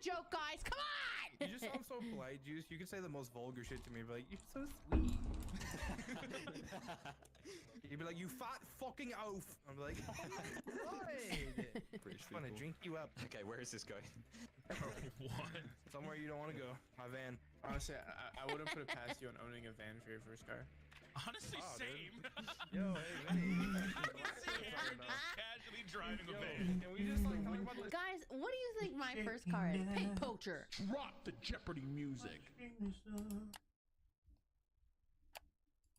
joke, guys. Come on. You just sound so polite, Juice. You can say the most vulgar shit to me, but like, you're so sweet. You'd be like, you fat fucking oaf. I'm like, right. British I'm gonna drink you up. Okay, where is this going? What? Somewhere you don't want to go. My van. Honestly, I wouldn't put it past you on owning a van for your first car. Honestly, same. Yo, hey, Casually driving a van. Can we just like talk about this? Guys, what do you think my first car is? Pig poacher. Rock the Jeopardy music.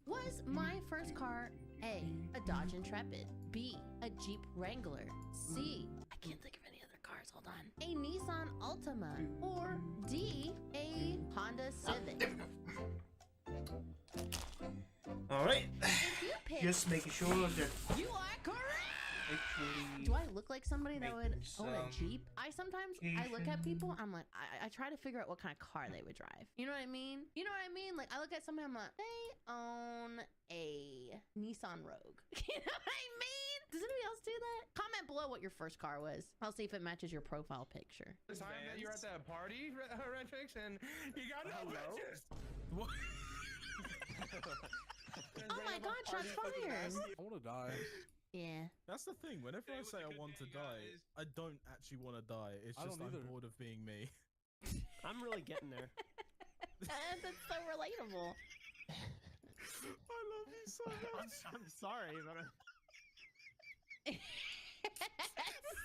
Was my first car A, a Dodge Intrepid, B, a Jeep Wrangler, C, I can't think of any other cars, hold on, a Nissan Altima, or D, a Honda Civic? All right. If you pick, Just making sure that you are correct. actually. Do I look like somebody that would Making own a some Jeep? I look at people, I'm like, I try to figure out what kind of car they would drive. You know what I mean? You know what I mean? Like, I look at somebody, I'm like, they own a Nissan Rogue. You know what I mean? Does anybody else do that? Comment below what your first car was. I'll see if it matches your profile picture. The time that you're at that party, Rentrix, and you got no pictures. What? Oh my god, shots fired. I want to die. Yeah. That's the thing. Whenever I say I want to die, I don't actually want to die. It's just I'm bored of being me. I'm really getting there. That's so relatable. I love you so much. I'm sorry, but It's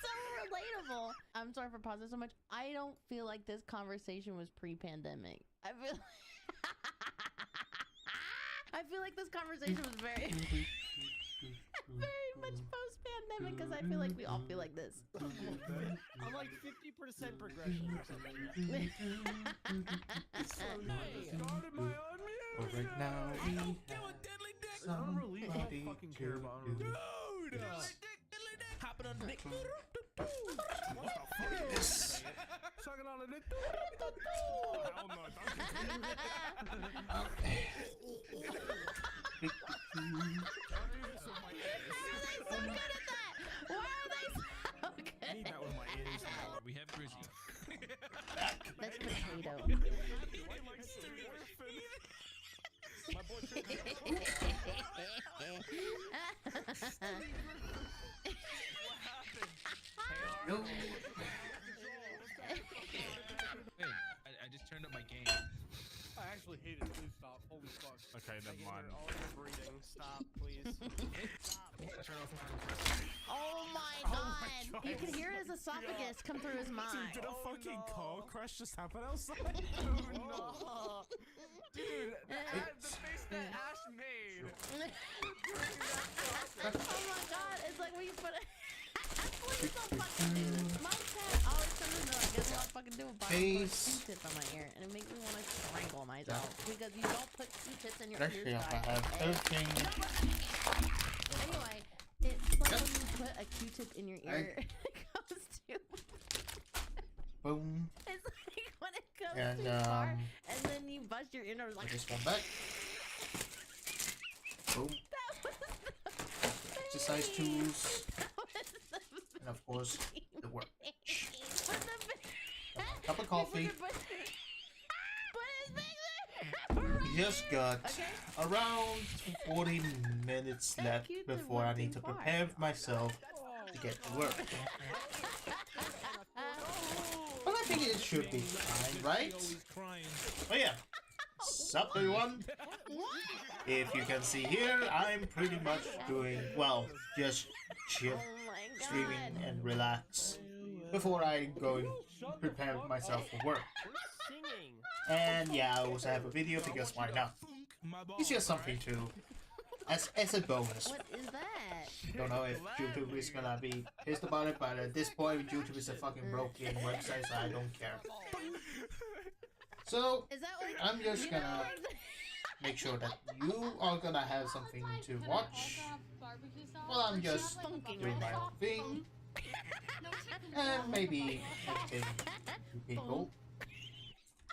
so relatable. I'm sorry for pausing so much. I don't feel like this conversation was pre-pandemic. I feel like this conversation was very much post-pandemic because I feel like we all feel like this. I'm like 50% progression or something. Started my own music. Right now we have I'm relieved. I somebody don't fucking care about it. Dude! Hopping on the dick. What the fuck is this? Sucking on a dick. Hell no, So good at that. Why are they so good? I need that with my ears. We have Grizzy. That's potato. My boy no. Hey, I just turned up my game. I actually hate it. Please stop. Holy fuck. Okay, never mind. All your breathing. Stop, please. Turn off my compressor. Oh my god. You can hear his esophagus come through his mind. Did a fucking car crash just happen outside? No. Dude, the face that Ash made. Oh my god. It's like when you put it. Please don't fucking do this. My cat always comes in like, guess what I fucking do about Q-tips on my ear, and it makes me want to strangle myself because you don't put Q-tips in your ears. Anyway, it's like when you put a Q-tip in your ear, it goes too. Boom. It's like when it goes And, too far, and then you bust your inner like. Just one back. Boom. Exercise tools. And of course, the workbench. Cup of coffee. We just got around 40 minutes left before I need to prepare myself to get to work. But I think it should be fine, right? Oh yeah. Sup everyone? If you can see here, I'm pretty much doing, well, just chill, streaming and relax before I go and prepare myself for work. And yeah, I also have a video because why not? It's just something to, as a bonus. What is that? Don't know if YouTube is gonna be pissed about it, but at this point, YouTube is a fucking broken website, so I don't care. So, I'm just gonna make sure that you are gonna have something to watch while I'm just doing my own thing and maybe entertain people.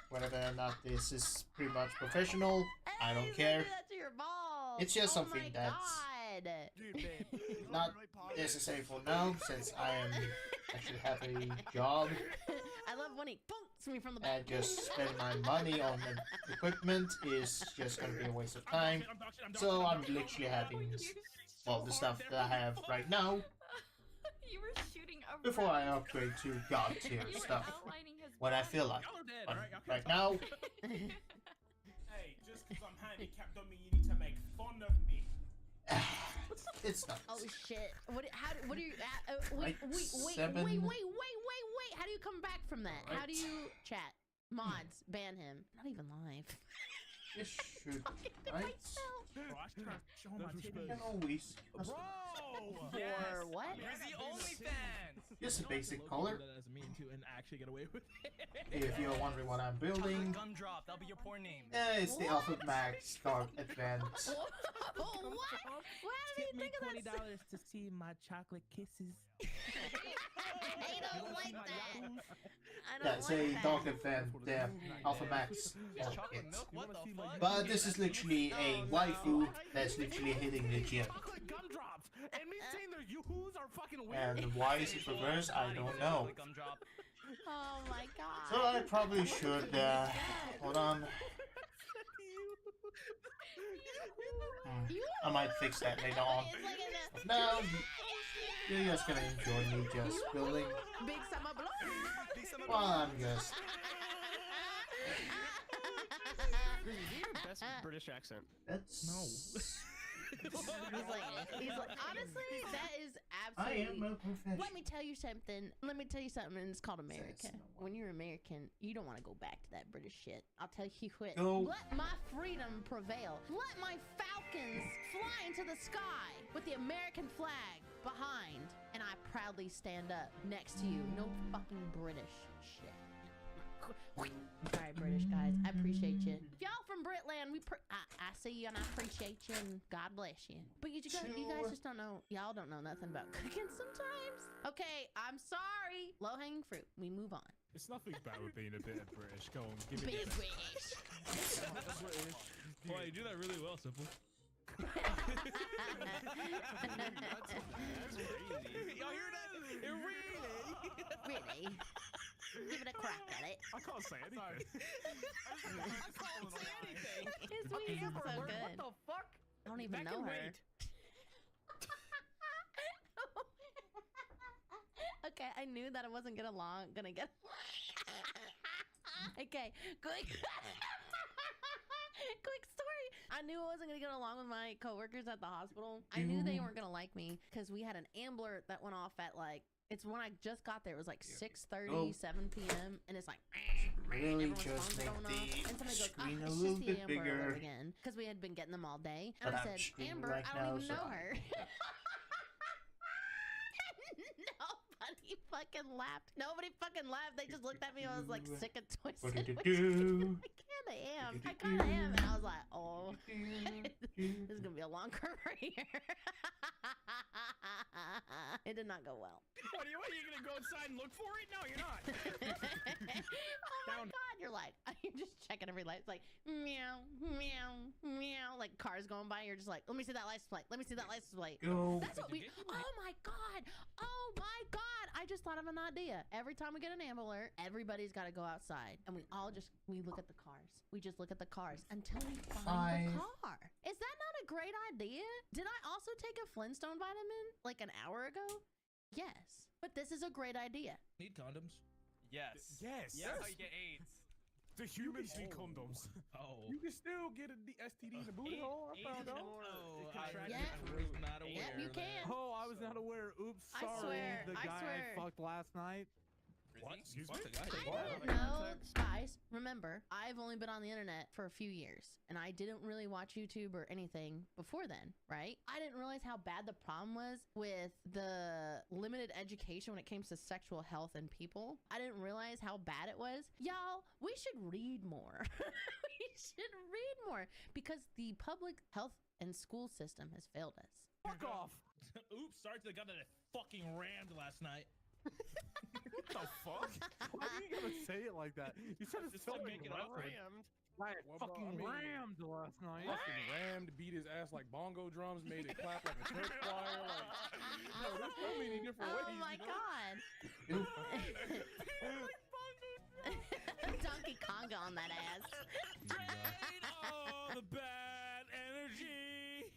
Whether or not this is pretty much professional, I don't care. It's just something that's not necessary for now, since I am actually have a job I love when he punks me from the back. and just spend my money on the equipment is just gonna be a waste of time. So I'm literally having all the stuff that I have right now You were shooting a before I rat. upgrade to god tier You were stuff outlining his when I body. feel like. Y'all are dead, But alright? Y'all right can now, Hey, just because I'm handicapped don't mean you need to make fun of me. it's not. Oh shit! What do you? Right, Wait! 7. How do you come back from that? How do you chat? Mods ban him. Not even live. This should Talking to right. myself. Bro, I was trying to show my Disrespect. titties. can always Bro! For what? Rizzy OnlyFans! just a basic color. That doesn't mean to and actually get away with it. If you're wondering what I'm building, Gumdrop, that'll be your porn name. it's the Alpha Max Dark Advance. What? Why did he think of that? to see my chocolate kisses. I don't like that. I don't That's like a that. Dark Advance Alpha Max Chocolate kit. milk? What the fuck? But this is literally a waifu that's literally hitting the gym. Chocolate gumdrops! And me saying they're yoo-hoos are fucking weird. And why is it reversed? I don't know. Gumdrop. Oh my god. So I probably should, hold on. I might fix that later on. It's like in a Now, you're just gonna enjoy me just building big summer blow. while I'm just... Best British accent. That's... He's like, honestly, that is I absolutely. am a professional. Let me tell you something. Let me tell you something. And it's called America. Says no one. When you're American, you don't want to go back to that British shit. I'll tell you what. Go. Let my freedom prevail. Let my falcons fly into the sky with the American flag behind, and I proudly stand up next to you. No fucking British shit. Sorry, British guys. I appreciate you. Y'all from Britland, I see you and I appreciate you and God bless you. But you guys just don't know. Y'all don't know nothing about cooking sometimes. Okay, I'm sorry. Low-hanging fruit. We move on. It's nothing bad with being a bit of British. Go on, give it Big a British. Boy, you do that really well, Simple. Y'all hear that? It Really? Give it a crack at it. I can't say anything. His wings are so good. What the fuck? I don't even That know can her. wait. Okay, I knew that I wasn't gonna get. Okay, quick. Quick story. I knew I wasn't gonna get along with my coworkers at the hospital. I knew they weren't gonna like me because we had an Ambler that went off at like. It's when I just got there. It was like 6:30, 7 p.m. and it's like. Really everyone's just phone's make going off, the and somebody goes, screen "Oh, a it's little just the bit Amber alert bigger. again," because we had been getting them all day. And But I I'm said, streaming "Amber, right I don't now, even so know I- her." Nobody fucking laughed. Nobody fucking laughed. They just looked at me. I was like sick and twisted. What did it which do? I am. I kind of am. And I was like, oh, this is going to be a long career. It did not go well. What are you gonna go inside and look for it? No, you're not. Oh my God. You're like, you're just checking every light. It's like, meow, meow, meow. Like cars going by. You're just like, let me see that license plate. Let me see that license plate. Go. That's what we. Oh my God. Oh my God. I just thought of an idea. Every time we get an Amber Alert, everybody's got to go outside, and we look at the cars. We just look at the cars until we find the car. Is that not a great idea? Did I also take a Flintstone vitamin like an hour ago? Yes, but this is a great idea. Need condoms? Yes. Yes. That's how you get AIDS. The humans need condoms. Oh. You can still get a STD in the booty hole. I found out. Oh, Yeah. I was not aware. Yeah, you of that. can. Oh, I was not aware. Oops, I sorry. swear, The I guy swear. I fucked last night. What? Excuse Fuck me? the guy. I didn't know, guys, remember, I've only been on the internet for a few years, and I didn't really watch YouTube or anything before then, right? I didn't realize how bad the problem was with the limited education when it came to sexual health in people. I didn't realize how bad it was. Y'all, we should read more. We should read more because the public health and school system has failed us. Fuck off. Oops, sorry to the guy that I fucking rammed last night. What the fuck? Why do you gotta to say it like that. You said it's so make it awkward. Rammed. Like Well, bro, fucking I mean, rammed last night. Fucking rammed, beat his ass like bongo drums, made it clap like a church choir. Like, yo, there's so many different ways. Oh my you know? god. Donkey Konga on that ass. All the bad energy.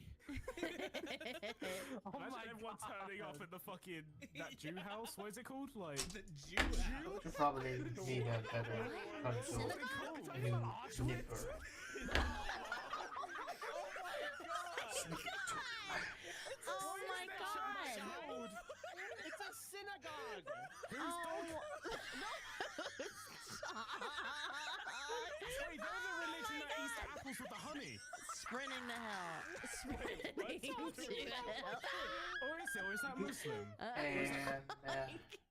Oh Imagine my everyone god. turning off at the fucking that Jew house. What is it called? Like The Jew house. You probably need a better console. New nipper. Oh my god. It's a synagogue. Wait, there's a religion that eats apples with the honey. Sprinting to hell. Sprinting to hell. Or is that Muslim? And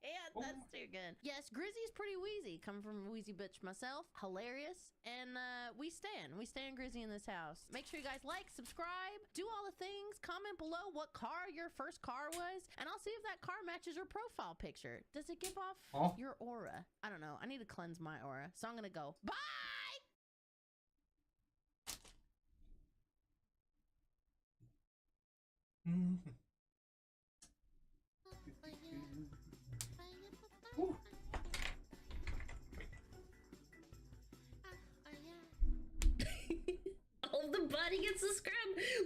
Yeah, that's too good. Yes, Grizzy's pretty wheezy. Come from a wheezy bitch myself. Hilarious. And we stand Grizzy in this house. Make sure you guys like, subscribe, do all the things. Comment below what car your first car was. And I'll see if that car matches your profile picture. Does it give off your aura? I don't know. I need to cleanse my aura. So I'm going to go. Bye! All the body gets the scrub.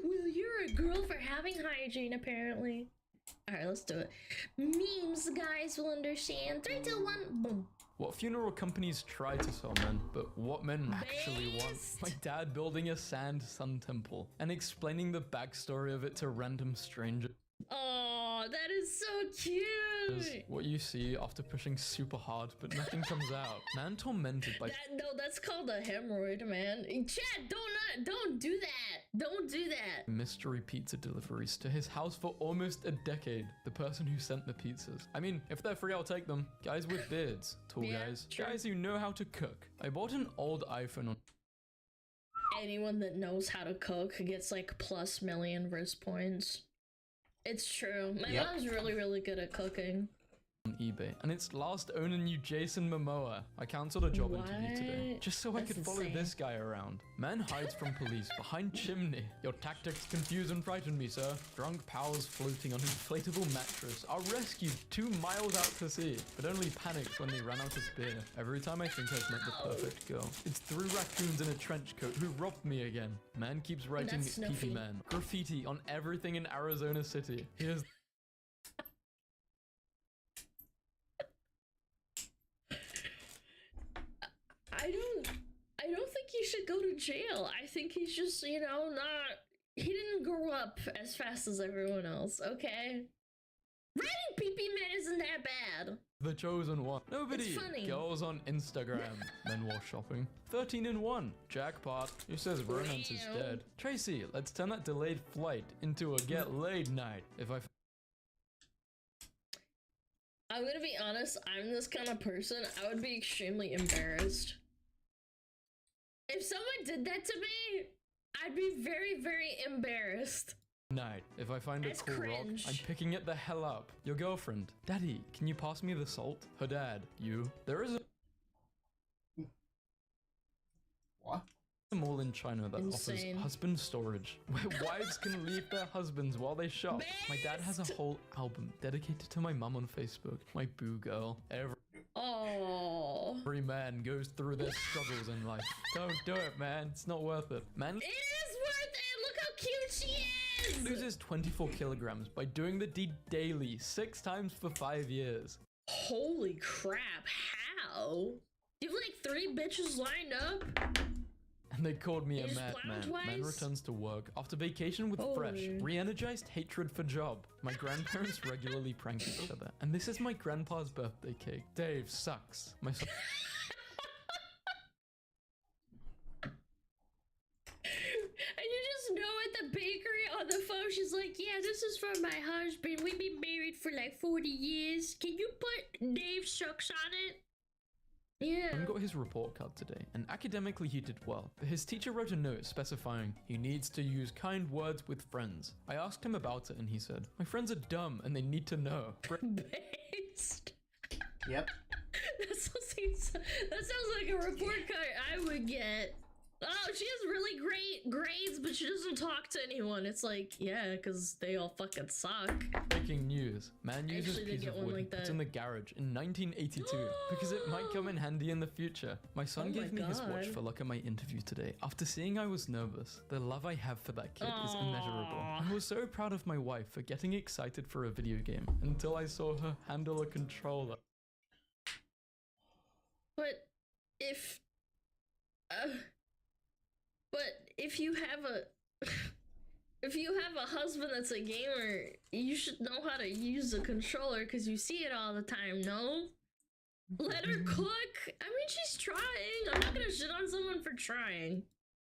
Well, you're a girl for having hygiene, apparently. Alright, let's do it. Memes, guys will understand. 3, 2, 1, boom. What funeral companies try to sell men, but what men actually want. My dad building a sand sun temple and explaining the backstory of it to random strangers. Oh, that is so cute. What you see after pushing super hard, but nothing comes out. Man tormented by That's called a hemorrhoid, man. Chad, don't do that. Don't do that. mystery pizza deliveries to his house for almost a decade. The person who sent the pizzas. I mean, if they're free, I'll take them. Guys with beards, tall Yeah, guys, sure. guys who know how to cook. I bought an old iPhone on Anyone that knows how to cook gets like plus million wrist points. It's true. My mom's really good at cooking. eBay, and its last owner knew Jason Momoa. I cancelled a job interview today, What? just so I That's could follow insane. this guy around. Man hides from police behind chimney. Your tactics confuse and frighten me, sir. Drunk pals floating on inflatable mattress are rescued 2 miles out to sea, but only panicked when they ran out of beer. Every time I think I've met the perfect girl, it's 3 raccoons in a trench coat who robbed me again. Man keeps writing That's pee-pee Snuffy. man. Graffiti on everything in Arizona City. Here's I don't think he should go to jail. I think he's just, you know, he didn't grow up as fast as everyone else, okay? Writing pee-pee man isn't that bad. The chosen one. Nobody. It's funny. Girls on Instagram. Men while shopping. 13 in 1. Jackpot. Who says romance is Wow. dead? Tracy, let's turn that delayed flight into a get laid night. If I I'm gonna be honest, I'm this kind of person, I would be extremely embarrassed. If someone did that to me, I'd be very embarrassed. find a That's cool cringe. rock, I'm picking it the hell up. Your girlfriend. Daddy, can you pass me the salt? Her dad. You. There is a what? mall in China that Insane. offers husband storage, where wives can leave their husbands while they shop. My dad has a whole album dedicated to my mum on Facebook. My boo girl. Oh. Every man goes through their struggles in life. Don't do it, man. It's not worth it. Man It is worth it! Look how cute she is! loses 24 kilograms by doing the deed daily 6 times for 5 years. Holy crap, how? You have like 3 bitches lined up? And they called me a He's madman. plowed Man twice? returns to work after vacation with fresh, Holy. re-energized hatred for job. My grandparents regularly prank each other. And this is my grandpa's birthday cake. Dave sucks. My son And you just know at the bakery on the phone, she's like, yeah, this is for my husband. We've been married for like 40 years. Can you put Dave sucks on it? Yeah. got his report card today, and academically he did well, but his teacher wrote a note specifying he needs to use kind words with friends. I asked him about it and he said, my friends are dumb and they need to know. Based. Yep. That sounds like a report card I would get. Oh, she has really great grades, but she doesn't talk to anyone. It's like, yeah, because they all fucking suck. Breaking news. Man uses Actually, they piece get of one wood like puts that. in the garage in 1982 because it might come in handy in the future. My son Oh gave my me his watch God. for luck at my interview today. After seeing I was nervous, the love I have for that kid is immeasurable. Aw. I was so proud of my wife for getting excited for a video game until I saw her handle a controller. But if you have a husband that's a gamer, you should know how to use the controller because you see it all the time, no? Let her cook. I mean, she's trying. I'm not gonna shit on someone for trying.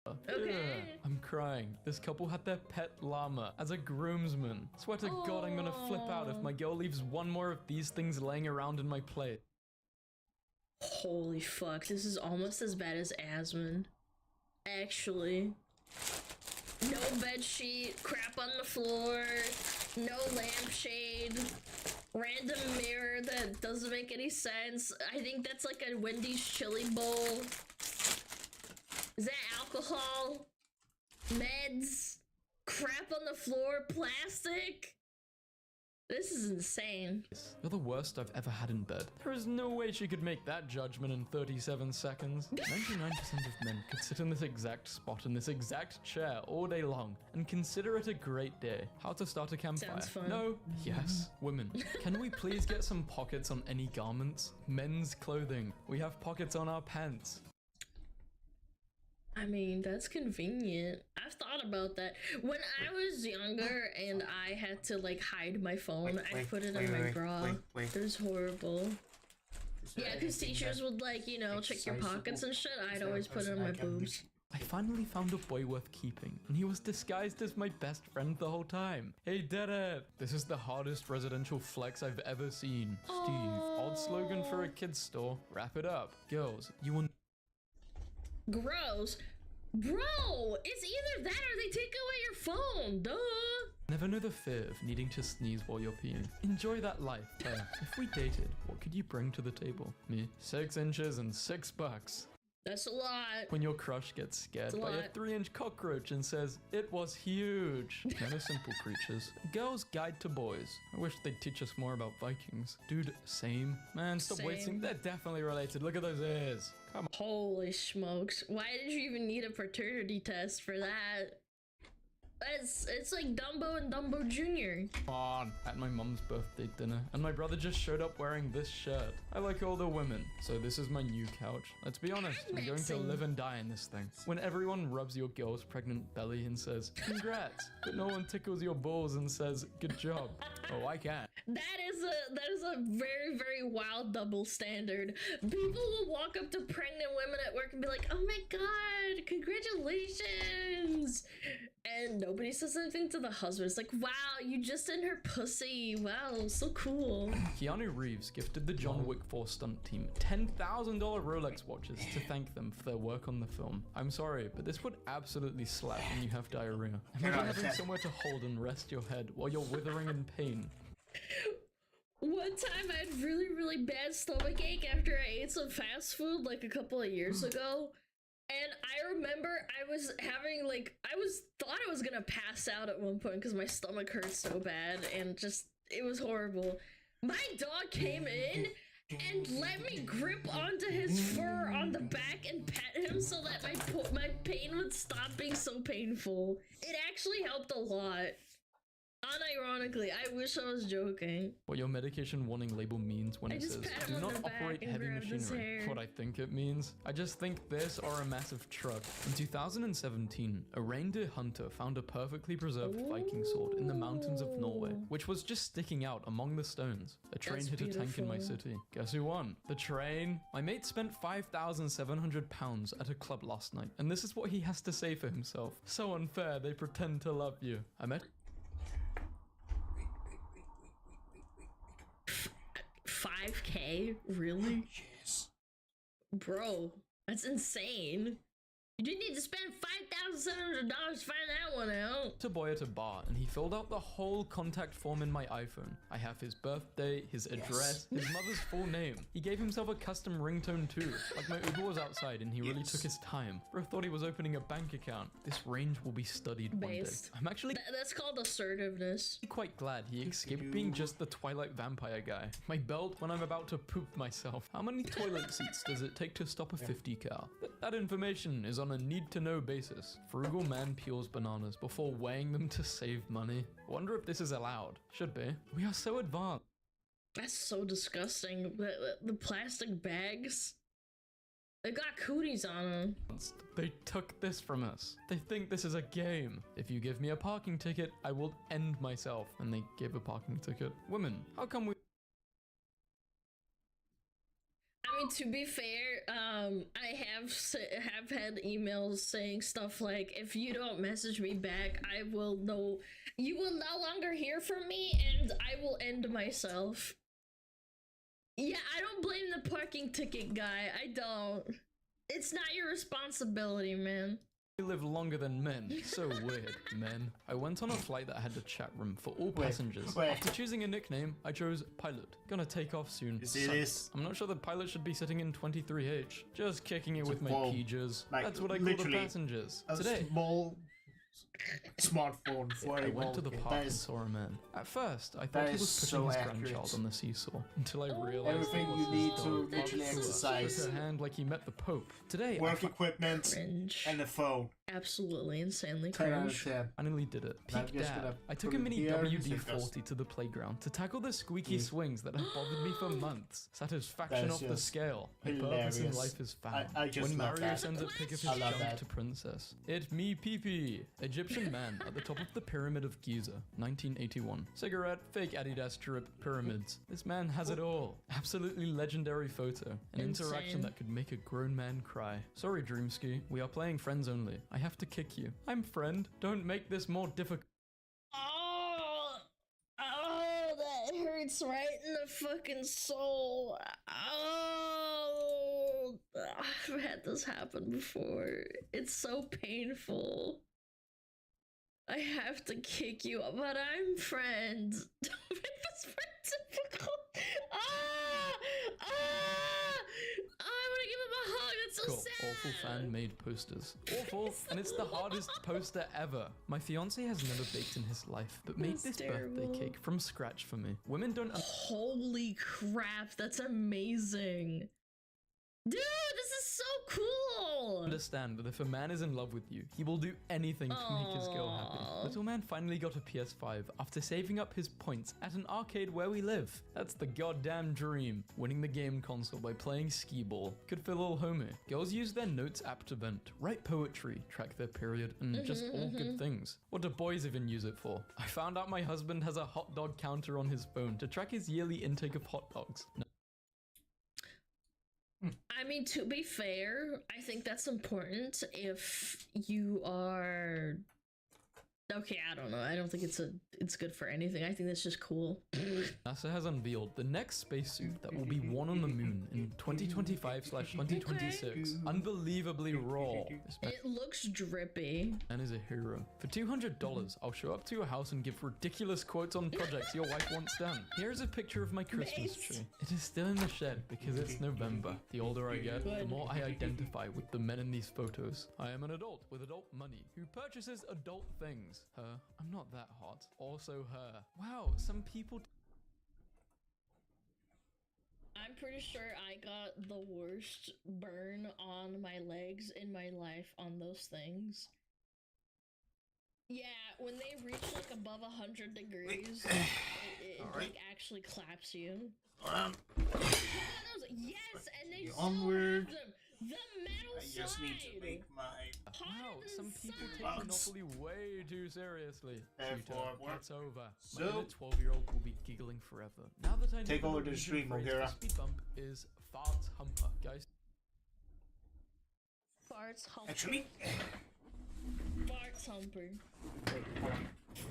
Okay. I'm crying. This couple had their pet llama as a groomsman. Swear to God, I'm gonna flip out if my girl leaves one more of these things laying around in my plate. Holy fuck, this is almost as bad as Asmon. Actually. No bed sheet, crap on the floor, no lampshade, random mirror that doesn't make any sense. I think that's like a Wendy's chili bowl. Is that alcohol? Meds? Crap on the floor? Plastic? This is insane. You're the worst I've ever had in bed. There is no way she could make that judgment in 37 seconds. 99% of men could sit in this exact spot in this exact chair all day long and consider it a great day. How to start a campfire? Sounds fun. No. Yes. Women. Can we please get some pockets on any garments? Men's clothing. We have pockets on our pants. I mean, that's convenient. I've thought about that. When I was younger and I had to like hide my phone, I put it in my bra. It was horrible. Yeah, because teachers would like, you know, check your pockets and shit. I'd always put it in my boobs. I finally found a boy worth keeping, and he was disguised as my best friend the whole time. He did it! This is the hardest residential flex I've ever seen. Steve, odd slogan for a kid's store. Wrap it up. Girls, you will... Gross. Bro, it's either that or they take away your phone, duh. Never know the fear of needing to sneeze while you're peeing. Enjoy that life. If we dated, what could you bring to the table? Me? 6 inches and $6. That's a lot. When your crush gets scared It's a by a lot. 3-inch cockroach and says, "It was huge." Men are simple creatures. Girl's Guide to Boys. I wish they'd teach us more about Vikings. Dude, same. Man, stop Same. wasting. They're definitely related. Look at those ears. Come on. Holy smokes. Why did you even need a paternity test for that? It's like Dumbo and Dumbo Jr. Come on. At my mum's birthday dinner, and my brother just showed up wearing this shirt. I like older women, so this is my new couch. Let's be honest, I'm going to mixing. live and die in this thing. When everyone rubs your girl's pregnant belly and says, "Congrats," but no one tickles your balls and says, "Good job." Oh, I can't. That is a very, very wild double standard. People will walk up to pregnant women at work and be like, "Oh my god, congratulations!" And nobody says anything to the husband. It's like, "Wow, you just in her pussy. Wow, so cool." Keanu Reeves gifted the John Wick 4 stunt team $10,000 Rolex watches to thank them for their work on the film. I'm sorry, but this would absolutely slap when you have diarrhea. Imagine having somewhere to hold and rest your head while you're withering in pain. One time I had really, really bad stomach ache after I ate some fast food like a couple of years ago. And I remember I was having like, thought I was gonna pass out at one point because my stomach hurt so bad and just, it was horrible. My dog came in and let me grip onto his fur on the back and pet him so that my pain would stop being so painful. It actually helped a lot. Unironically, I wish I was joking. What your medication warning label means when I it just says, pat "Do him on not the back operate and heavy grabbed his machinery." hair. What I think it means? I just think this or a massive truck. In 2017, a reindeer hunter found a perfectly preserved Viking sword in the mountains of Norway, which was just sticking out among the stones. A train That's hit a tank in my beautiful. city. Guess who won? The train. My mate spent £5,700 at a club last night, and this is what he has to say for himself. So unfair, they pretend to love you. I met 5K? Really? Yes. Bro, that's insane. You didn't need to spend $5,700 to find that one out. To boy at a bar, and he filled out the whole contact form in my iPhone. I have his birthday, his address, his mother's full name. He gave himself a custom ringtone too. Like my Uber was outside and he really took his time. Bro thought he was opening a bank account. This range will be studied one day. I'm actually that's called assertiveness. quite glad he escaped being just the Twilight vampire guy. My belt when I'm about to poop myself. How many toilet seats does it take to stop a 50 car? That information is on a need-to-know basis. Frugal man peels bananas before weighing them to save money. Wonder if this is allowed. Should be. We are so advanced. That's so disgusting. The plastic bags. They got cooties on them. They took this from us. They think this is a game. If you give me a parking ticket, I will end myself. And they gave a parking ticket. Women, how come we... I mean, to be fair, I have had emails saying stuff like, if you don't message me back, you will no longer hear from me and I will end myself. Yeah, I don't blame the parking ticket guy. I don't. It's not your responsibility, man. We live longer than men. So weird, men. I went on a flight that had a chat room for all passengers. After choosing a nickname, I chose Pilot. Gonna take off soon. I'm not sure the pilot should be sitting in 23H. Just kicking it with my peaches. Like, that's what I call the passengers. Today, small smartphone for I went to the park and saw a man. At first, I thought he was pushing his grandchild on the seesaw, until I realized everything you need to literally exercise. Shook her hand like he met the Pope. Today, work equipment and a phone. Absolutely insanely cringe. I nearly did it. Peak dad. I took a mini WD-40 to the playground to tackle the squeaky swings that have bothered me for months. Satisfaction off the scale. My purpose in life is found. When Mario sends a pic of his junk to Princess. It me pee-pee. Egyptian man at the top of the Pyramid of Giza, 1981. Cigarette, fake Adidas drip, pyramids. This man has it all. Absolutely legendary photo. An interaction that could make a grown man cry. Sorry, Dreamski. We are playing friends only. I have to kick you. I'm friend. Don't make this more difficult. Oh, that hurts right in the fucking soul. Oh, I've had this happen before. It's so painful. I have to kick you, but I'm friends. Don't make this more difficult. I want to give him a hug. That's so sad. Awful fan made posters. Awful, and it's the hardest poster ever. My fiance has never baked in his life, but made this birthday cake from scratch for me. Women don't. Holy crap, that's amazing. Dude, this is so cool! Understand that if a man is in love with you, he will do anything to make his girl happy. Little man finally got a PS5 after saving up his points at an arcade where we live. That's the goddamn dream. Winning the game console by playing skee ball. Good for little homie. Girls use their notes app to vent, write poetry, track their period, and just all good things. What do boys even use it for? I found out my husband has a hot dog counter on his phone to track his yearly intake of hot dogs. I mean, to be fair, I think that's important if you are... Okay, I don't know. I don't think it's good for anything. I think that's just cool. NASA has unveiled the next spacesuit that will be worn on the moon in 2025/2026. Unbelievably raw. It looks drippy. And is a hero. For $200, I'll show up to your house and give ridiculous quotes on projects your wife wants done. Here is a picture of my Christmas tree. It is still in the shed because it's November. The older I get, the more I identify with the men in these photos. I am an adult with adult money who purchases adult things. Her. I'm not that hot. Also her. Wow, some people... I'm pretty sure I got the worst burn on my legs in my life on those things. Yeah, when they reach like above 100 degrees, it like actually claps you. Yes, and they onward. them. The metal I just need to make my... Wow, some people take Monopoly way too seriously. It's over. So, My inner 12-year-old will be giggling forever. Now that I know take the over the Norwegian stream, phrase O'Hara. for speed bump is fart humper, guys. Farts humper. Actually... Farts humper.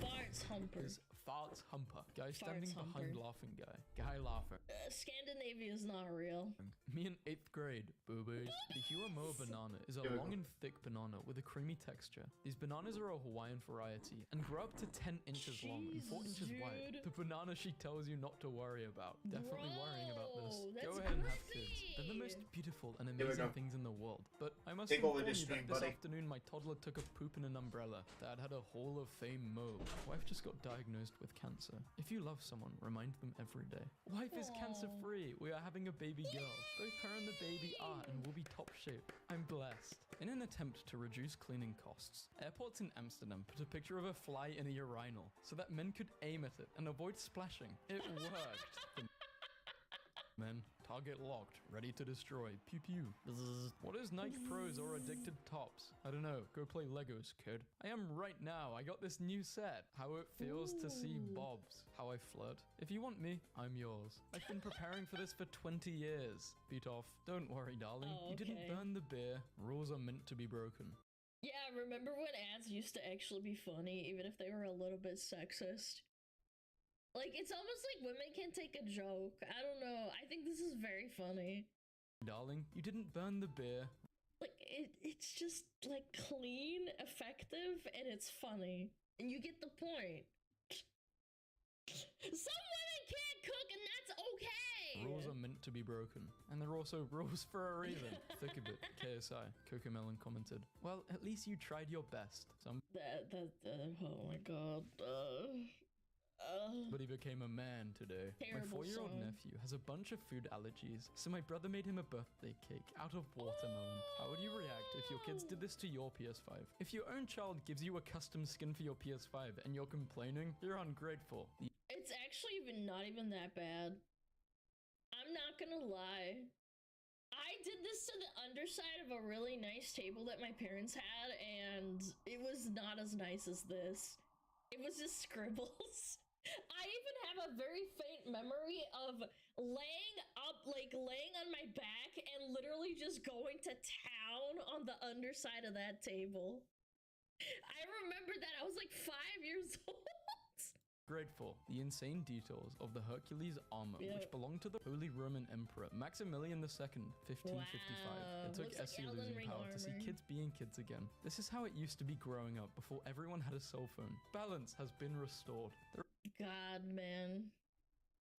Farts humper. Is Farts Humper. Guy standing Farts behind Humper. laughing guy. Guy laughing. Scandinavia is not real. Me in 8th grade, boobies. The Huamoa banana is a long and thick banana with a creamy texture. These bananas are a Hawaiian variety and grow up to 10 inches long and 4 inches wide. The banana she tells you not to worry about. Definitely worrying about this. Bro, Go that's ahead and have kids. creepy. They're the most beautiful and Here we amazing go. things in the world. But I must Take inform over you this that stream, this buddy. afternoon my toddler took a poop in an umbrella. Dad had a Hall of Fame mo. Wife just got diagnosed with cancer. If you love someone, remind them every day. Wife is cancer free. We are having a baby girl. Both her and the baby are and will be top shape. I'm blessed. In an attempt to reduce cleaning costs, airports in Amsterdam put a picture of a fly in a urinal so that men could aim at it and avoid splashing. It worked. The men, target locked, ready to destroy. Pew pew. Bzzz. What is Nike Pros or addicted tops? I don't know. Go play Legos, kid. I am right now. I got this new set. How it feels to see bobs. How I flirt. If you want me, I'm yours. I've been preparing for this for 20 years. Beat off. Don't worry, darling. Oh, You didn't okay. burn the beer. Rules are meant to be broken. Yeah, remember when ads used to actually be funny, even if they were a little bit sexist? Like, it's almost like women can take a joke. I don't know. I think this is very funny. Darling, you didn't burn the beer. Like, it's just, like, clean, effective, and it's funny. And you get the point. Some women can't cook, and that's okay! Rules are meant to be broken. And they're also rules for a reason. Thick of it. KSI. Cocomelon commented, well, at least you tried your best. Oh my god. But he became a man today. Terrible My 4-year-old song. nephew has a bunch of food allergies, so my brother made him a birthday cake out of watermelon. How would you react if your kids did this to your PS5? If your own child gives you a custom skin for your PS5 and you're complaining, you're ungrateful. It's actually not even that bad. I'm not gonna lie. I did this to the underside of a really nice table that my parents had, and it was not as nice as this. It was just scribbles. I even have a very faint memory of laying on my back and literally just going to town on the underside of that table. I remember that. I was like 5 years old. Grateful. The insane details of the Hercules armor, Yep. which belonged to the Holy Roman Emperor Maximilian II, 1555. Wow. It took Looks like Essie Elden losing Ring power to see armor. kids being kids again. This is how it used to be growing up before everyone had a cell phone. Balance has been restored. God, man.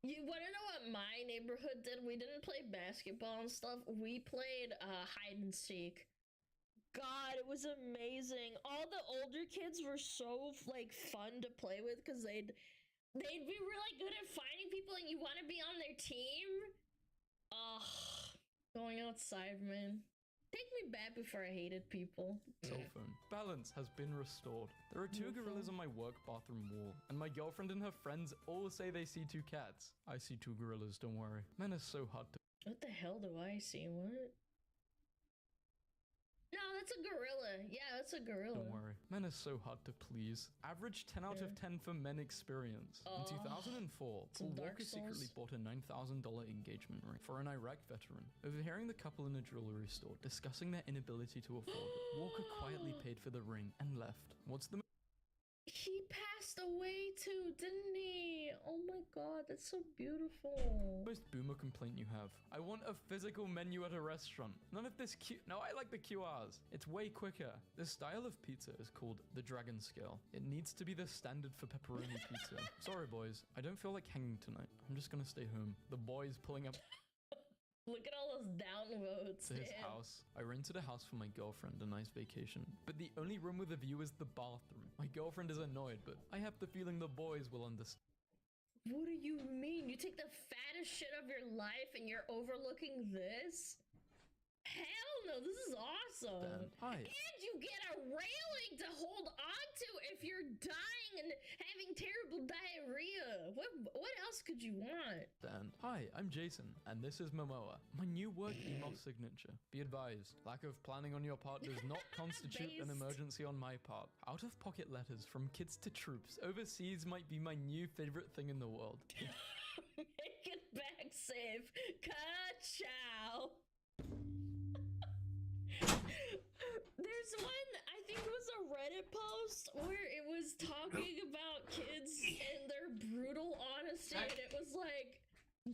You wanna know what my neighborhood did? We didn't play basketball and stuff. We played hide and seek. God, it was amazing. All the older kids were so like fun to play with because they'd be really good at finding people and you want to be on their team. Ugh, going outside, man. Take me back before I hated people. Cell phone. Balance has been restored. There are 2 gorillas on my work bathroom wall, and my girlfriend and her friends all say they see 2 cats. I see 2 gorillas, don't worry. Men are so hard to... What the hell do I see? What? No, that's a gorilla. Yeah, that's a gorilla. Don't worry. Men are so hard to please. Average 10 out of 10 for men experience. In 2004, some Paul Dark Walker secretly Souls. bought a $9,000 engagement ring for an Iraq veteran. Overhearing the couple in a jewelry store discussing their inability to afford it, Walker quietly paid for the ring and left. What's the... He passed away too, didn't he? Oh my god, that's so beautiful. most boomer complaint you have? I want a physical menu at a restaurant. None of this No, I like the QRs. It's way quicker. This style of pizza is called the Dragon Scale. It needs to be the standard for pepperoni pizza. Sorry, boys. I don't feel like hanging tonight. I'm just gonna stay home. The boys pulling up Look at all those downvotes. to his damn. house. I rented a house for my girlfriend, a nice vacation. But the only room with a view is the bathroom. My girlfriend is annoyed, but I have the feeling the boys will understand. What do you mean? You take the fattest shit of your life and you're overlooking this? Hell no, this is awesome. Hi. And you get a railing to hold on to if you're dying and having terrible diarrhea. What else could you want? Dan. Hi, I'm Jason, and this is Momoa, my new work email signature. Be advised, lack of planning on your part does not constitute an Based. emergency on my part. Out-of-pocket letters from kids to troops overseas might be my new favorite thing in the world. Make it back safe. Ka-chow. There's one, I think it was a Reddit post where it was talking about kids and their and it was like,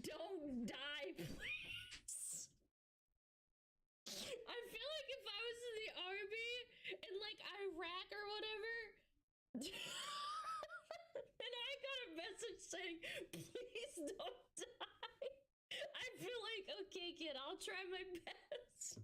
don't die, please. I feel like if I was in the army in like Iraq or whatever, and I got a message saying, please don't die, I'd feel like, okay, kid, I'll try my best.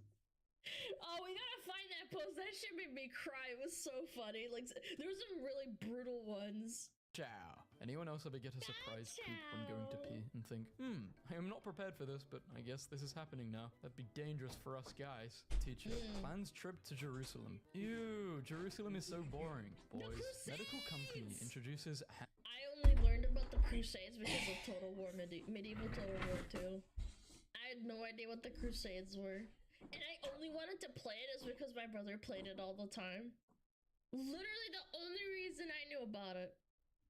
Oh, we gotta find that post. That shit made me cry. It was so funny. Like, there were some really brutal ones. Ciao. Anyone else ever get a surprise poop when going to pee and think, I am not prepared for this, but I guess this is happening now. That'd be dangerous for us guys. Teacher, plans trip to Jerusalem. Ew, Jerusalem is so boring. Boys, medical company introduces... I only learned about the Crusades because of Total War, Medieval Total War 2. I had no idea what the Crusades were. And I only wanted to play it is because my brother played it all the time. Literally the only reason I knew about it.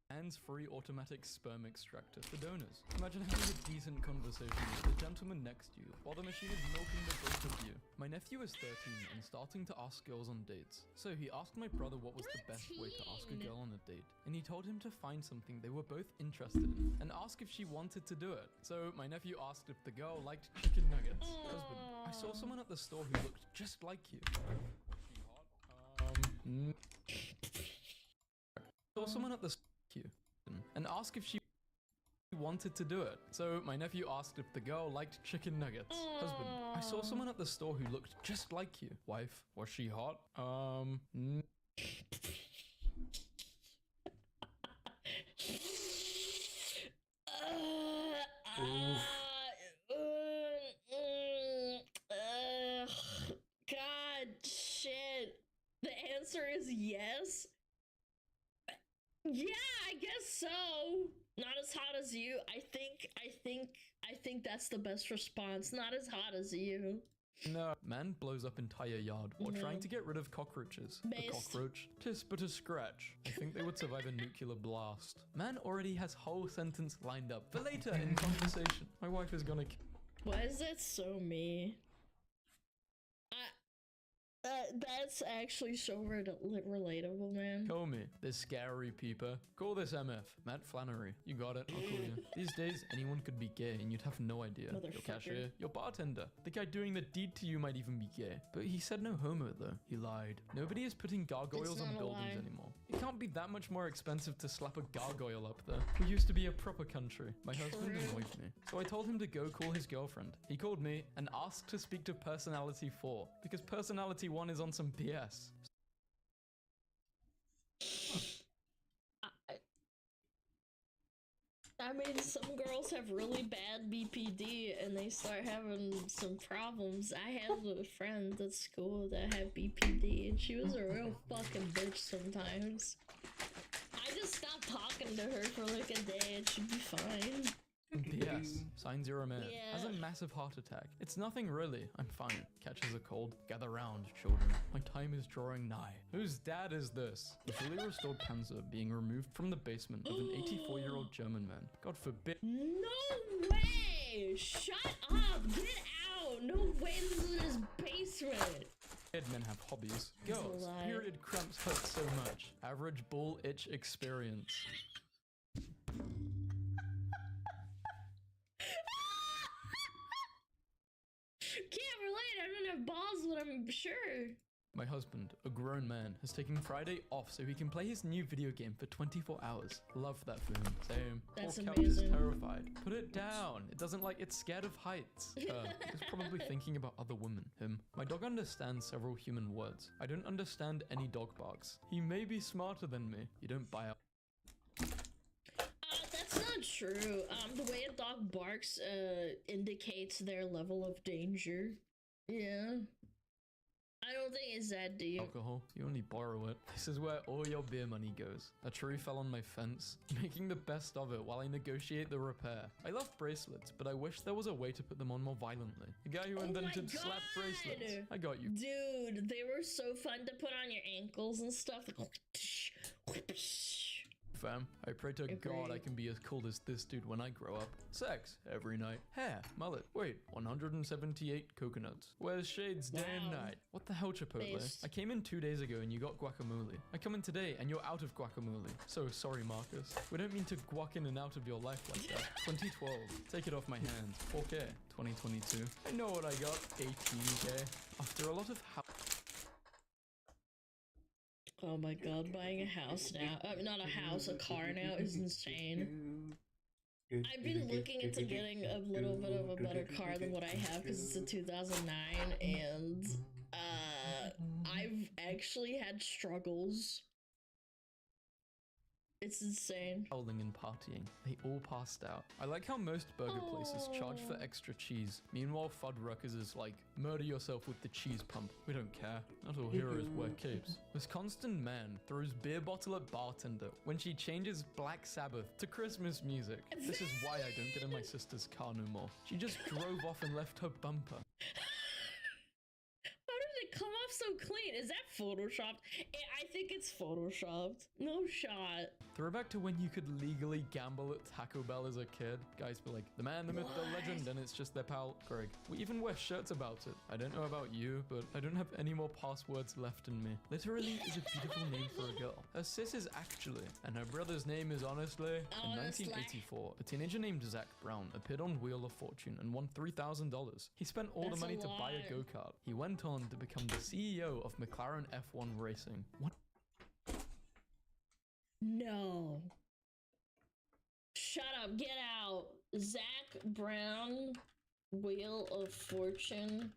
Hands-free automatic sperm extractor for donors. Imagine having a decent conversation with the gentleman next to you while the machine is milking the both of you. My nephew is 13 and starting to ask girls on dates. So he asked my brother what was the best way to ask a girl on a date. And he told him to find something they were both interested in and ask if she wanted to do it. So my nephew asked if the girl liked chicken nuggets. Husband, I saw someone at the store who looked just like you. Saw someone at the store and ask if she wanted to do it. So my nephew asked if the girl liked chicken nuggets. Husband, I saw someone at the store who looked just like you. Wife, was she hot? God, shit. The answer is yes. Yeah, I guess so. Not as hot as you. I think that's the best response. Not as hot as you. No. Man blows up entire yard while trying to get rid of cockroaches. A cockroach, 'tis but a scratch. I think they would survive a nuclear blast. Man already has whole sentence lined up for later in conversation. My wife is gonna... Why is that so me? That's actually so relatable, man. Call me, this scary peeper. Call this MF, Matt Flannery. You got it, I'll call you. These days, anyone could be gay and you'd have no idea. Your cashier, your bartender. The guy doing the deed to you might even be gay. But he said no homo though. He lied. Nobody is putting gargoyles on buildings anymore. It can't be that much more expensive to slap a gargoyle up there. We used to be a proper country. My husband annoyed me. So I told him to go call his girlfriend. He called me and asked to speak to Personality 4 because Personality 1 is on some BS. I mean, some girls have really bad BPD and they start having some problems. I had a friend at school that had BPD and she was a real fucking bitch sometimes. I just stopped talking to her for like a day and she'd be fine. P.S. Signs you're a man. Yeah. Has a massive heart attack. It's nothing really. I'm fine. Catches a cold. Gather round, children. My time is drawing nigh. Whose dad is this? The fully restored Panzer being removed from the basement of an 84-year-old German man. God forbid. No way! Shut up! Get out! No way this is in his basement! Dead men have hobbies. Girls, period cramps hurt so much. Average bull itch experience. Can't relate, I don't have balls, but I'm sure. My husband, a grown man, has taken Friday off so he can play his new video game for 24 hours. Love that for him. Same. That's Poor amazing. couch is terrified. Put it down. It doesn't like it's scared of heights. He's probably thinking about other women. Him. My dog understands several human words. I don't understand any dog barks. He may be smarter than me. You don't buy up. That's not true. The way a dog barks, indicates their level of danger. Yeah. I don't think it's that deep. Alcohol, you only borrow it. This is where all your beer money goes. A tree fell on my fence, making the best of it while I negotiate the repair. I love bracelets, but I wish there was a way to put them on more violently. The guy who invented slap bracelets. I got you. Dude, they were so fun to put on your ankles and stuff. Fam, I pray to God I can be as cool as this dude when I grow up. Sex, every night. Hair, mullet. Wait, 178 coconuts. Wears shades day and night. What the hell, Chipotle? I came in 2 days ago and you got guacamole. I come in today and you're out of guacamole. So sorry, Marcus. We don't mean to guac in and out of your life like that. 2012. Take it off my hands. 4K. 2022. I know what I got. 18K. After a lot of Oh my god, buying a house now. Not a house, a car now is insane. I've been looking into getting a little bit of a better car than what I have because it's a 2009 and I've actually had struggles. It's insane. Howling and partying. They all passed out. I like how most burger places charge for extra cheese. Meanwhile, Fuddruckers is like, murder yourself with the cheese pump. We don't care. Not all heroes wear capes. Wisconsin man throws beer bottle at bartender when she changes Black Sabbath to Christmas music. This is why I don't get in my sister's car no more. She just drove off and left her bumper. Come off so clean. Is that photoshopped? I think it's photoshopped. No shot. Throwback to when you could legally gamble at Taco Bell as a kid. Guys be like, the man, the myth, the legend, and it's just their pal, Greg. We even wear shirts about it. I don't know about you, but I don't have any more passwords left in me. Literally is a beautiful name for a girl. Her sis is actually, and her brother's name is honestly. In 1984, a teenager named Zach Brown appeared on Wheel of Fortune and won $3,000. He spent all the money to buy a go-kart. He went on to become the CEO of McLaren F1 Racing. What? No. Shut up. Get out. Zach Brown, Wheel of Fortune,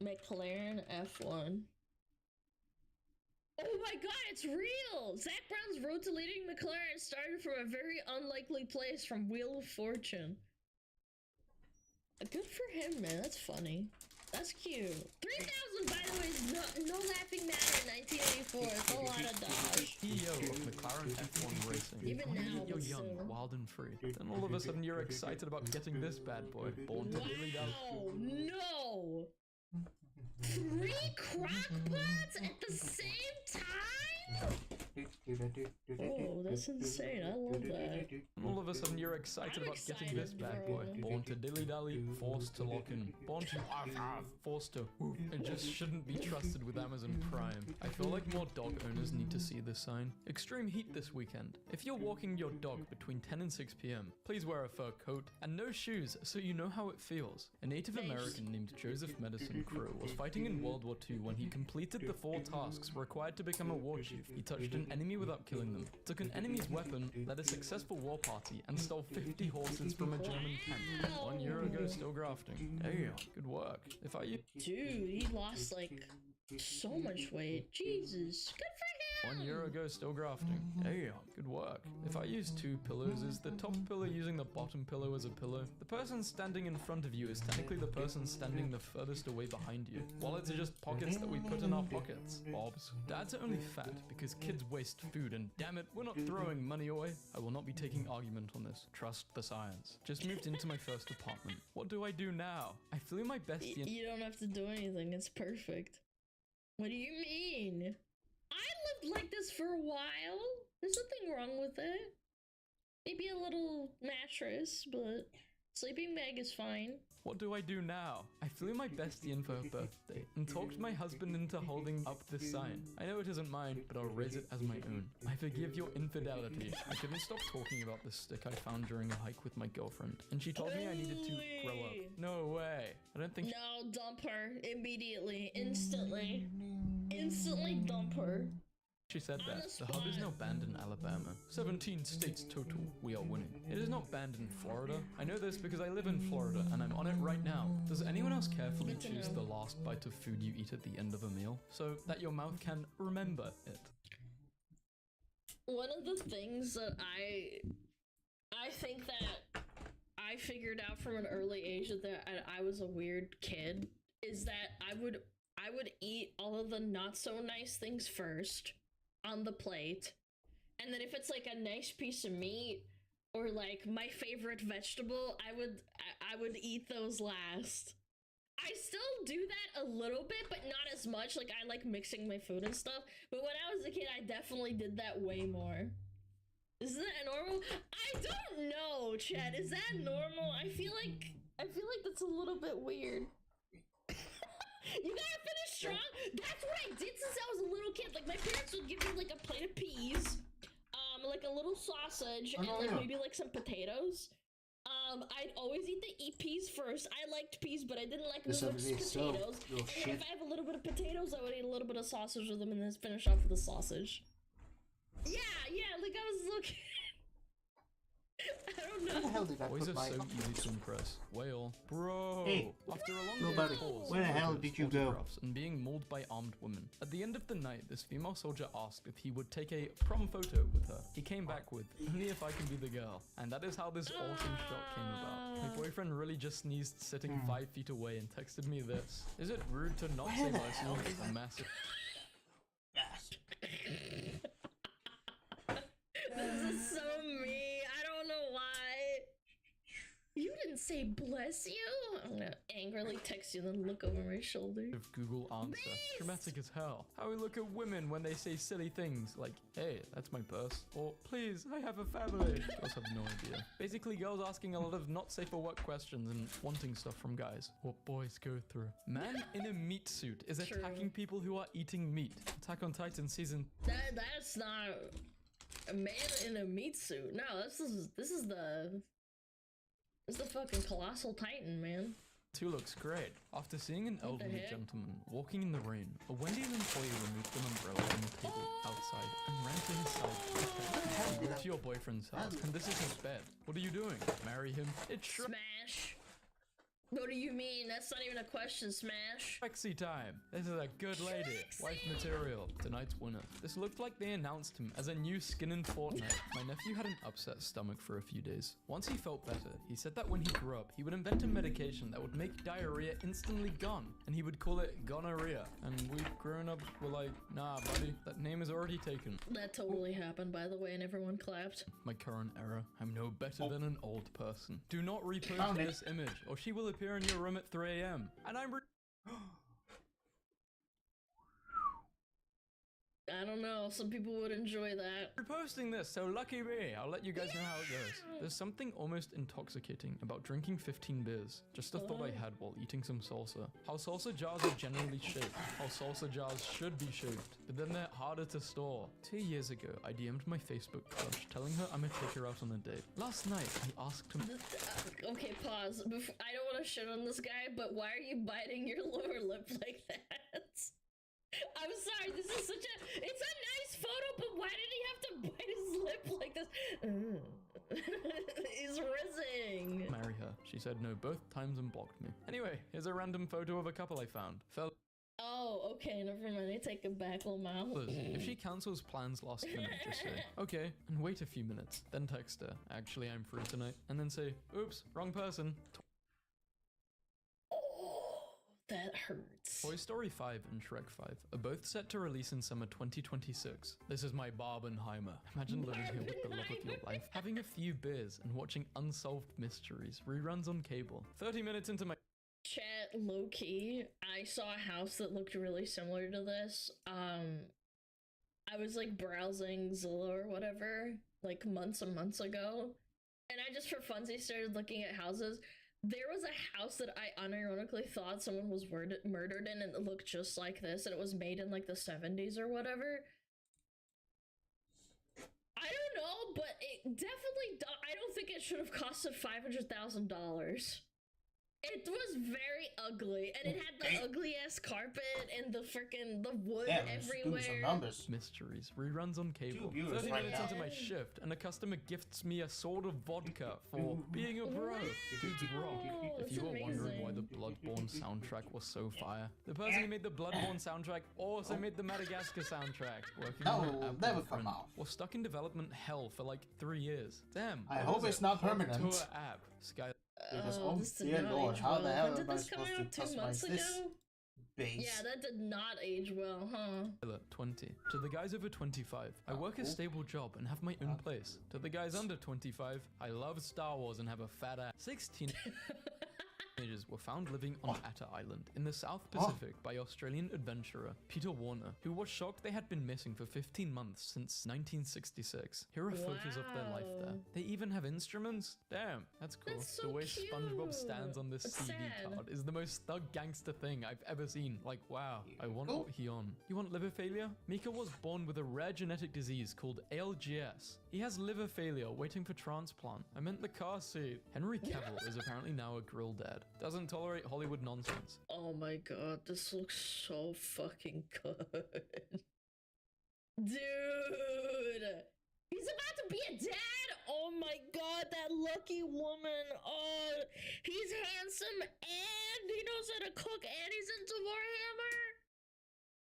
McLaren F1. Oh my god, it's real! Zach Brown's road to leading McLaren started from a very unlikely place from Wheel of Fortune. Good for him, man. That's funny. That's cute. 3,000, by the way, is no laughing matter in 1984. It's a lot of dollars. CEO of McLaren F1 Racing. Even now, you're young, wild and free. Then all of a sudden you're excited about getting this bad boy. Born to dilly dally. Oh no! 3 crockpots at the same time? Oh, that's insane. I love that. All of a sudden you're excited about getting this bad boy. Born to dilly-dally, forced to lock in. Born to forced to it just shouldn't be trusted with Amazon Prime. I feel like more dog owners need to see this sign. Extreme heat this weekend. If you're walking your dog between 10 and 6 p.m., please wear a fur coat and no shoes so you know how it feels. A Native American named Joseph Medicine Crow was fighting in World War II when he completed the 4 tasks required to become a war chief. He touched an enemy without killing them, took an enemy's weapon, led a successful war party, and stole 50 horses from a German camp. 1 year ago, still grafting. Damn, good work. If I Dude, he lost like so much weight. Jesus, good for him. 1 year ago, still grafting. Damn, good work. If I use 2 pillows, is the top pillow using the bottom pillow as a pillow? The person standing in front of you is technically the person standing the furthest away behind you. Wallets are just pockets that we put in our pockets. Bobs. Dads are only fat because kids waste food, and damn it, we're not throwing money away. I will not be taking argument on this. Trust the science. Just moved into my first apartment. What do I do now? I flew my bestie. You don't have to do anything. It's perfect. What do you mean? I lived like this for a while. There's nothing wrong with it. Maybe a little mattress, but sleeping bag is fine. What do I do now? I flew my bestie in for her birthday and talked my husband into holding up this sign. I know it isn't mine, but I'll raise it as my own. I forgive your infidelity. I couldn't stop talking about this stick I found during a hike with my girlfriend, and she told me I needed to grow up. No way. I don't think. No, dump her immediately, instantly. Instantly dump her. She said that. The hub is now banned in Alabama. 17 states total. We are winning. It is not banned in Florida. I know this because I live in Florida and I'm on it right now. Does anyone else carefully choose the last bite of food you eat at the end of a meal so that your mouth can remember it? One of the things that I think that I figured out from an early age that I was a weird kid is that I would eat all of the not so nice things first on the plate, and then if it's like a nice piece of meat or like my favorite vegetable, I would eat those last. I still do that a little bit, but not as much. Like, I like mixing my food and stuff, but when I was a kid, I definitely did that way more. Isn't that normal? I don't know, Chad. Is that normal? I feel like that's a little bit weird. You gotta finish strong. That's what I did since I was a little kid. Like my parents would give me like a plate of peas, like a little sausage, and like maybe like some potatoes. I'd always eat the peas first. I liked peas, but I didn't like potatoes. And if I have a little bit of potatoes, I would eat a little bit of sausage with them and then finish off with the sausage. Yeah, like I was looking. I don't know. Where the hell did I Boys put are my... so easy to impress. Whale. Bro! Hey, after a long nobody. day of calls, Where the hell photos, did you go? photographs, and being mauled by armed women. At the end of the night, this female soldier asked if he would take a prom photo with her. He came back with, only if I can be the girl. And that is how this awesome shot came about. My boyfriend really just sneezed sitting 5 feet away and texted me this. Is it rude to not say bless you with a massive... This is so me. I don't know why. You didn't say bless you. I'm gonna angrily text you, then look over my shoulder. Google answer. Dramatic as hell. How we look at women when they say silly things like, hey, that's my purse. Or, please, I have a family. Girls have no idea. Basically, girls asking a lot of not safe for work questions and wanting stuff from guys. What boys go through. Man in a meat suit is attacking people who are eating meat. Attack on Titan season... That's not... A man in a meat suit. No, this is the fucking colossal titan, man. 2 looks great. After seeing an elderly gentleman walking in the rain, a Wendy's employee removed an umbrella from the table outside and ran to his side. He went to your boyfriend's house, and this is his bed. What are you doing? Marry him? It's Smash. What do you mean? That's not even a question, Smash. Sexy time. This is a good lady. Wife material. Tonight's winner. This looked like they announced him as a new skin in Fortnite. My nephew had an upset stomach for a few days. Once he felt better, he said that when he grew up, he would invent a medication that would make diarrhea instantly gone, and he would call it gonorrhea. And we grown up were like, nah, buddy, that name is already taken. That totally happened, by the way, and everyone clapped. My current error. I'm no better than an old person. Do not repost this image, or she will appear in your room at 3 a.m. And I'm I don't know, some people would enjoy that. Reposting this, so lucky me. I'll let you guys know how it goes. There's something almost intoxicating about drinking 15 beers. Just a thought I had while eating some salsa. How salsa jars are generally shaped. How salsa jars should be shaped. But then they're harder to store. 2 years ago, I DM'd my Facebook crush, telling her I'm gonna take her out on a date. Last night, I asked him... Okay, pause. I don't want to shit on this guy, but why are you biting your lower lip like that? I'm sorry, this is it's a nice photo, but why did he have to bite his lip like this? He's rizzing. Marry her. She said no both times and blocked me. Anyway, here's a random photo of a couple I found. Oh, okay, never mind. I take it back, Lamau. If she cancels plans last minute, just say, okay, and wait a few minutes. Then text her, actually I'm free tonight. And then say, oops, wrong person. That hurts. Toy Story 5 and Shrek 5 are both set to release in summer 2026. This is my Barbenheimer. Imagine living here with the love of your life, having a few beers and watching Unsolved Mysteries reruns on cable. 30 minutes into my chat, low-key, I saw a house that looked really similar to this. I was like browsing Zillow or whatever, like months and months ago, and I just for funsies started looking at houses. There was a house that I unironically thought someone was murdered in, and it looked just like this, and it was made in like the 70s or whatever. I don't know, but it definitely, I don't think it should have costed $500,000. It was very ugly, and it had the ugly-ass carpet and the wood everywhere. Mysteries reruns on cable. 30 minutes into my shift, and a customer gifts me a sword of vodka for being a bro. Dude's rock. If you were wondering why the Bloodborne soundtrack was so fire, the person who made the Bloodborne soundtrack also made the Madagascar soundtrack. Working on never come out. Was stuck in development hell for like 3 years. Damn. I hope it's not permanent. Tour app. Sky. Dear Lord, how the hell am I supposed to 2 months customize this base? Yeah, that did not age well, huh? 20. To the guys over 25, I work a stable job and have my own place. To the guys under 25, I love Star Wars and have a fat ass. 16. Teenagers were found living on Atta Island in the South Pacific by Australian adventurer Peter Warner, who was shocked they had been missing for 15 months since 1966. Here are photos of their life there. They even have instruments? Damn, that's cool. That's so the way cute. SpongeBob stands on this It's CD sad. card is the most thug gangster thing I've ever seen. Like, wow, I want what he on. You want liver failure? Mika was born with a rare genetic disease called ALGS. He has liver failure waiting for transplant. I meant the car seat. Henry Cavill is apparently now a grill dad. Doesn't tolerate Hollywood nonsense. Oh my god, this looks so fucking good. Dude! He's about to be a dad! Oh my god, that lucky woman. Oh, he's handsome and he knows how to cook and he's into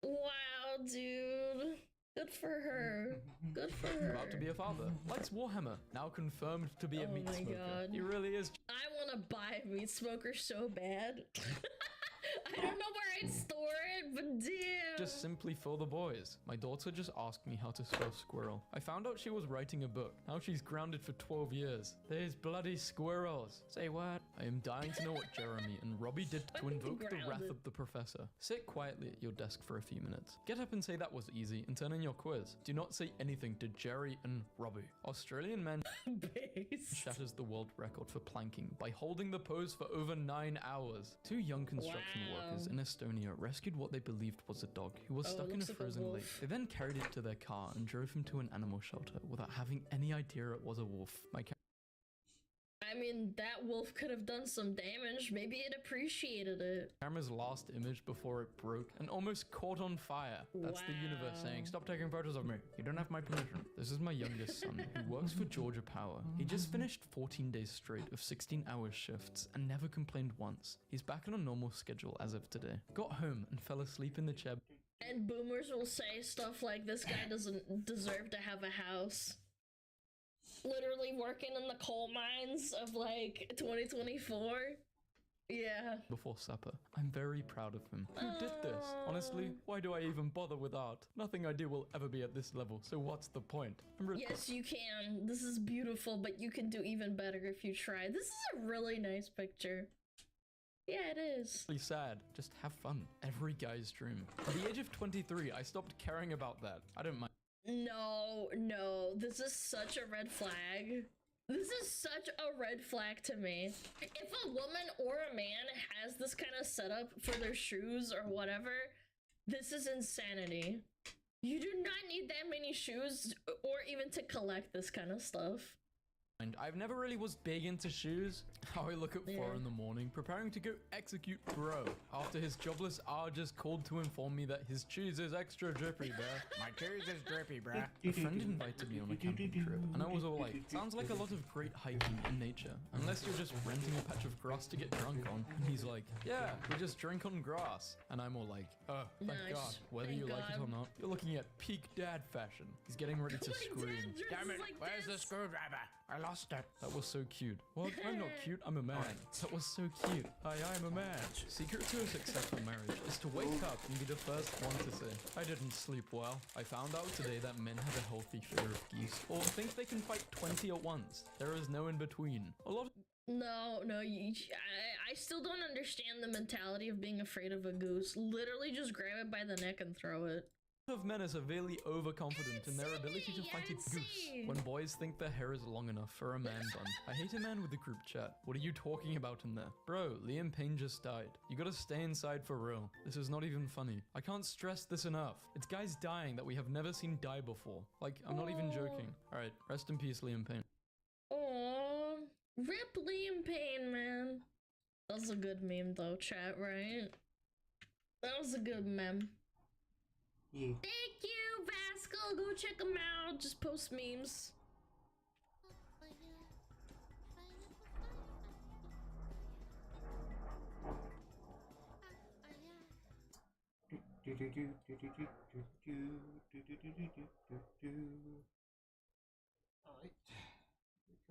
Warhammer? Wow, dude. Good for her. Good for her. About to be a father. Likes Warhammer. Now confirmed to be a meat my smoker. God. He really is. I want to buy a meat smoker so bad. I don't know where I'd store it, but damn. Just simply for the boys. My daughter just asked me how to spell squirrel. I found out she was writing a book. Now she's grounded for 12 years. These bloody squirrels. Say what? I am dying to know what Jeremy and Robbie did to invoke the wrath of the professor. Sit quietly at your desk for a few minutes. Get up and say that was easy and turn in your quiz. Do not say anything to Jerry and Robbie. Australian man shatters the world record for planking by holding the pose for over 9 hours. 2 young construction workers in Estonia rescued what they believed was a dog who was stuck in a frozen lake. They then carried it to their car and drove him to an animal shelter without having any idea it was a wolf. I mean, that wolf could have done some damage. Maybe it appreciated it. Camera's last image before it broke and almost caught on fire. That's the universe saying, stop taking photos of me. You don't have my permission. This is my youngest son who works for Georgia Power. He just finished 14 days straight of 16-hour shifts and never complained once. He's back on a normal schedule as of today. Got home and fell asleep in the chair. And boomers will say stuff like, this guy doesn't deserve to have a house. Literally working in the coal mines of like 2024. Yeah. Before supper. I'm very proud of him. Who did this? Honestly, why do I even bother with art? Nothing I do will ever be at this level, so what's the point? Yes, you can. This is beautiful, but you can do even better if you try. This is a really nice picture. Yeah, it is. Really sad. Just have fun. Every guy's dream. At the age of 23, I stopped caring about that. I don't mind. No, this is such a red flag. This is such a red flag to me. If a woman or a man has this kind of setup for their shoes or whatever, this is insanity. You do not need that many shoes or even to collect this kind of stuff. And I've never really was big into shoes. How I look at 4 in the morning, preparing to go execute bro. After his jobless R just called to inform me that his cheese is extra drippy, bruh. My cheese is drippy, bruh. A friend invited me on a camping trip, and I was all like, sounds like a lot of great hiking in nature. Unless you're just renting a patch of grass to get drunk on. And he's like, yeah, we just drink on grass. And I'm all like, oh, thank God. Whether you like it or not, you're looking at peak dad fashion. He's getting ready to scream. Damn it, where's the screwdriver? I lost it. That was so cute. Well, I'm not cute, I'm a man. That was so cute. Hi, I'm a man. Secret to a successful marriage is to wake up and be the first one to say, I didn't sleep well. I found out today that men have a healthy fear of geese, or think they can fight 20 at once. There is no in between. A lot of No, I still don't understand the mentality of being afraid of a goose. Literally just grab it by the neck and throw it. of men are severely overconfident in their ability to fight a goose when boys think their hair is long enough for a man bun. I hate a man with a group chat. What are you talking about in there? Bro, Liam Payne just died. You gotta stay inside for real. This is not even funny. I can't stress this enough. It's guys dying that we have never seen die before. Like, I'm not even joking. Alright, rest in peace, Liam Payne. Aww. Rip Liam Payne, man. That was a good meme though, chat, right? That was a good meme. Yeah. Thank you, Vascal. Go check them out. Just post memes. Alright.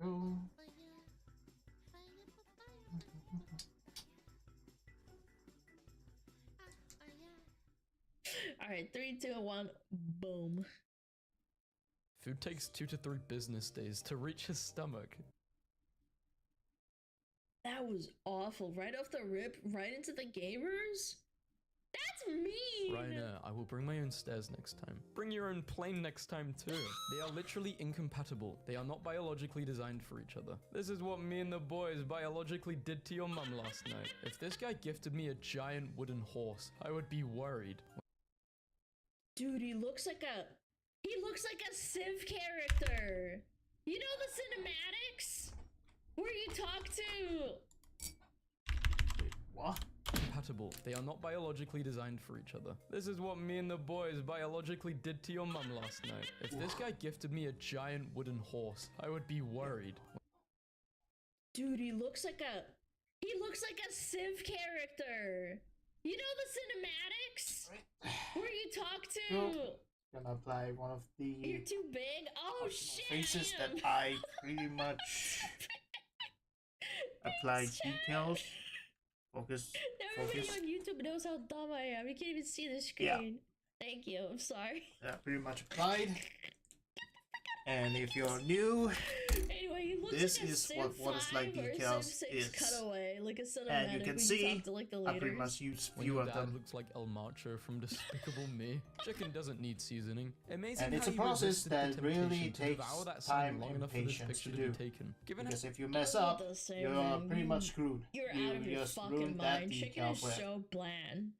Here we go. Alright, 3, 2, 1, boom. Food takes 2 to 3 business days to reach his stomach. That was awful. Right off the rip, right into the gamers? That's mean! Rainer, I will bring my own stairs next time. Bring your own plane next time too. They are literally incompatible. They are not biologically designed for each other. This is what me and the boys biologically did to your mum last night. If this guy gifted me a giant wooden horse, I would be worried. Dude, he looks like a Civ character. You know the cinematics? Where you talk to... Wait, what? Compatible. They are not biologically designed for each other. This is what me and the boys biologically did to your mum last night. If this guy gifted me a giant wooden horse, I would be worried. Dude, he looks like a Civ character. You know the cinematics? Where you talk to... Nope. Gonna apply one of the... You're too big? Oh shit! faces that I pretty much apply details. Focus. Everybody on YouTube knows how dumb I am. You can't even see the screen. Yeah. Thank you. I'm sorry. Yeah, pretty much applied. And if you're new, anyway, he looks this like a is Civ what a slide 5 or details Civ 6 is. cutaway, like a cinematic. And you can when see, talk to, like, the I pretty leaders. much use When few your of dad them. looks like El Macho from Despicable Me. Chicken doesn't need seasoning. Amazing And it's how a you process resisted the that temptation really to takes devour that time salmon long and enough for this patience picture to to be do. taken. Given Because if you mess I'm up, the same, you're man. pretty much screwed. You're You out of your just fucking ruined that mind. Chicken detail is for so bland.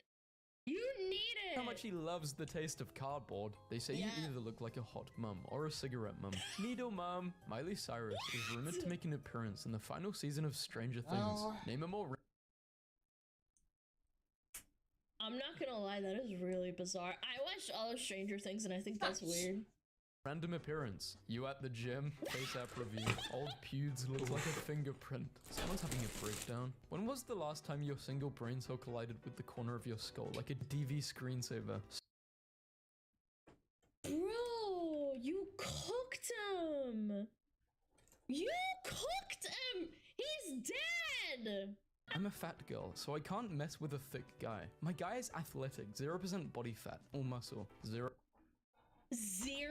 You need it. how much he loves the taste of cardboard. They say you either look like a hot mum or a cigarette mum. Needle mum. Miley Cyrus is rumored to make an appearance in the final season of Stranger Things. Oh. Name a more I'm not gonna lie, that is really bizarre. I watched all of Stranger Things and I think that's weird. random appearance. You at the gym, face app review. Old pubes look like a fingerprint. Someone's having a breakdown. When was the last time your single brain cell collided with the corner of your skull like a DV screensaver? Bro, you cooked him! You cooked him! He's dead! I'm a fat girl, so I can't mess with a thick guy. My guy is athletic, 0% body fat or muscle, 0% 0%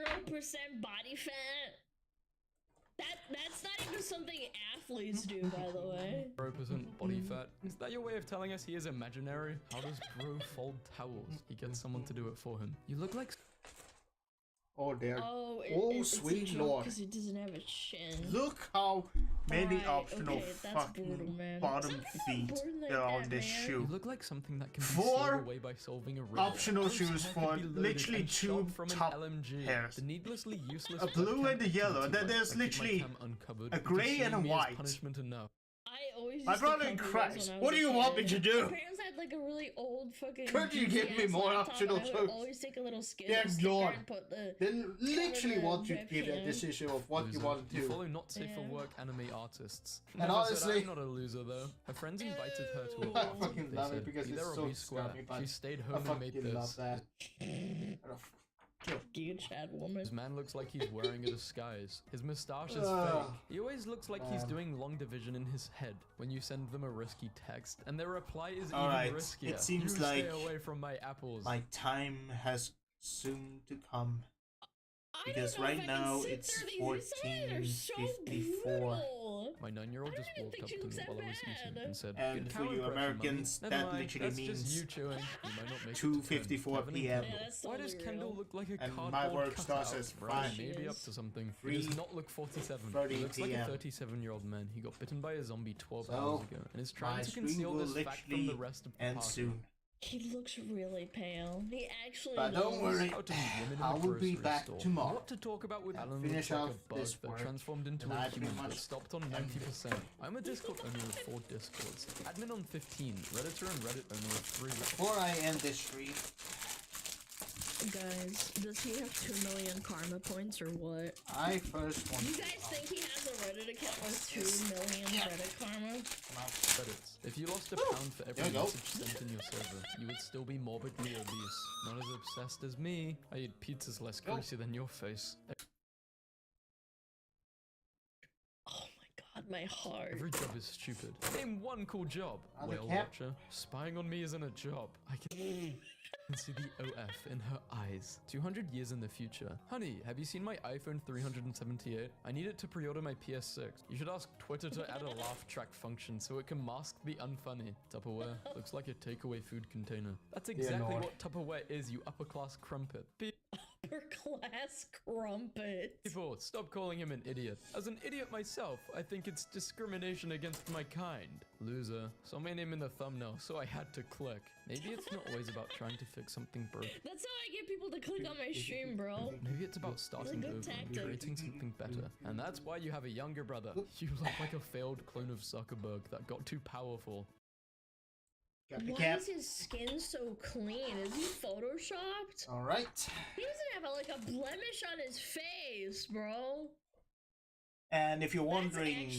body fat? That's not even something athletes do, by the way. 0% body fat. Is that your way of telling us he is imaginary? How does bro fold towels? He gets someone to do it for him. You look like... Oh dear. Oh, Sweet lord. Because he doesn't have a chin. Look how many Right, optional okay, that's fucking brutal, man. bottom Some people feet born like there on that, this man. shoe. You look like something that can be 4 sealed away by solving a riddle. optional Those shoes hair for could be loaded literally and 2 shot from top an LMG. hairs. The needlessly useless A blue webcam and a yellow, and then activity there's where I keep my literally cam uncovered a because grey and a seeing me is white. punishment enough. I always My used to brother in cover those Christ, when I what was do a you want me kid. to do? My parents had like a really old fucking. Could you give me GTS more laptop, optional and I would shoes? always take a little skin Dear sticker Lord. and put the. Then literally cover want you to the give a webcam. decision of what you Loser. want to You do. follow not safe for Yeah. work anime artists. And Never honestly- said I'm not a loser though. Her friends invited her to a I party. fucking They love it said, because "Be it's there or so be square." scummy, but She stayed I home and made fucking love this. that. You Chad woman. His man looks like he's wearing a disguise. His moustache is Ah, fake. He always looks like he's man. doing long division in his head when you send them a risky text, and their reply is Alright, even riskier. it seems you like stay away from my apples. My time has soon to come. I Because don't know if right I can now sit it's through these. Some of them are so 14:54. brutal. My 9-year-old I just don't even walked think up she to me looks that while I was eating bad. and said, And "Good for cow you impression, Americans, mummy." that Never mind, literally that's just means you chewing. You might not make it to 2:54 10. Do you PM. have an Yeah, inkling? that's Why does totally Kendall real. look like a And cardboard my work cutout? starts at Right, 5. maybe up to something. He 3, does not look 47. 30 He looks like a PM. 37-year-old man. He got bitten by a zombie 12 So, hours ago and is my trying to stream conceal will this fact from the literally rest of the end party. soon. He looks really pale. He actually. But don't does. worry, How to meet women in I a will be grocery back store. tomorrow. What to talk about with And Alan finish looks like off a bug this that work, transformed into and a I pretty human that much stopped on am 90%. I'm a Discord owner of 4 Discords. Admin on 15. Redditor and Reddit owner of 3. Before I end this stream, Guys, does he have 2 million karma points or what? I first want You to guys think he has a Reddit account with 2 million Reddit karma? Credits. If you lost a pound for There every we go. message sent in your server, you would still be morbidly obese. Not as obsessed as me. I eat pizzas less Go. greasy than your face. Oh my god, my heart. Every job is stupid. Name one cool job. Another Whale cap. watcher. Spying on me isn't a job. I can. can see the OF in her eyes. 200 years in the future. Honey, have you seen my iPhone 378? I need it to pre-order my PS6. You should ask Twitter to add a laugh track function so it can mask the unfunny. Tupperware looks like a takeaway food container. That's exactly what Tupperware is, you upper-class crumpet. Upper-class crumpet. People, stop calling him an idiot. As an idiot myself, I think it's discrimination against my kind. Loser. Saw my name in the thumbnail, so I had to click. Maybe it's not always about trying to fix something broken. That's how I get people to click on my stream, bro. Maybe it's about starting over and creating something better. And that's why you have a younger brother. You look like a failed clone of Zuckerberg that got too powerful. Why is his skin so clean? Is he photoshopped? Alright. He doesn't have like a blemish on his face, bro. And if you're wondering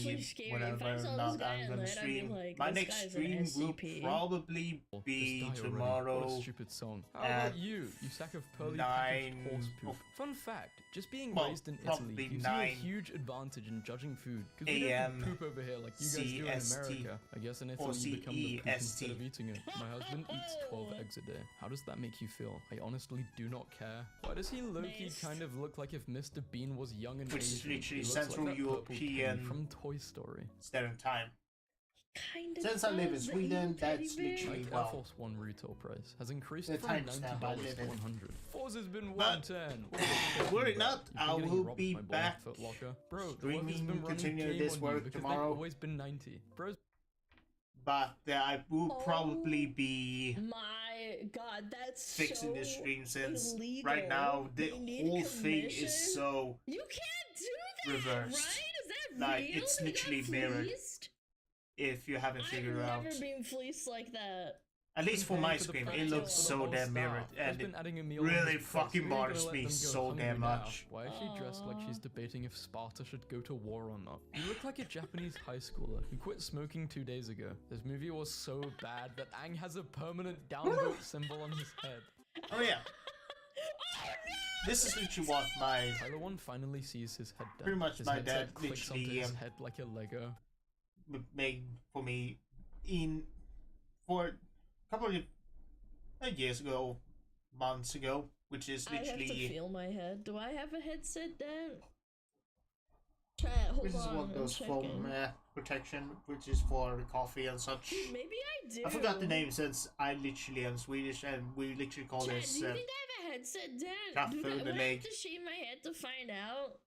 whenever this I'm gonna stream, like, my next stream will probably be tomorrow. What a stupid song. How about you sack of pearly horse poop. Fun fact, just being raised in Italy gives you a huge advantage in judging food. Because we don't poop over here like you guys do in America. I guess in Italy you become the poop instead of eating it. My husband eats 12 eggs a day. How does that make you feel? I honestly do not care. Why does he low-key kind of look like if Mr. Bean was young and Which is Asian? literally Central European from Toy Story. Stereotype. Since I live in Sweden, that's literally Air Force One retail price has increased from $90 to $100. Force has been 110. Worry not, I will be back streaming, continuing this work tomorrow. Always been 90. Bros. But I will probably be my god, that's fixing this stream since right now the whole thing is so you can't do that, reversed. Right? Is that like real? It's literally mirrored. If you haven't figured it out. I've never been fleeced like that. At least for my screen, it looks so damn mirrored, and it really fucking bothers me so damn much. Why is she dressed like she's debating if Sparta should go to war or not? You look like a Japanese high schooler who quit smoking 2 days ago. This movie was so bad that Aang has a permanent downvote symbol on his head. Oh yeah. This is literally what my Tyler One finally sees his head done. pretty much his my dad clicks onto literally his head like a Lego. made for me for a couple of years ago, months ago, which is literally. I have to feel my head. Do I have a headset, Dad? Hold this is on, one of those foam protection, which is for coffee and such. Maybe I do. I forgot the name since I literally am Swedish and we literally call this. Do you think I have a headset, Dad? Do I have to shave my head to find out?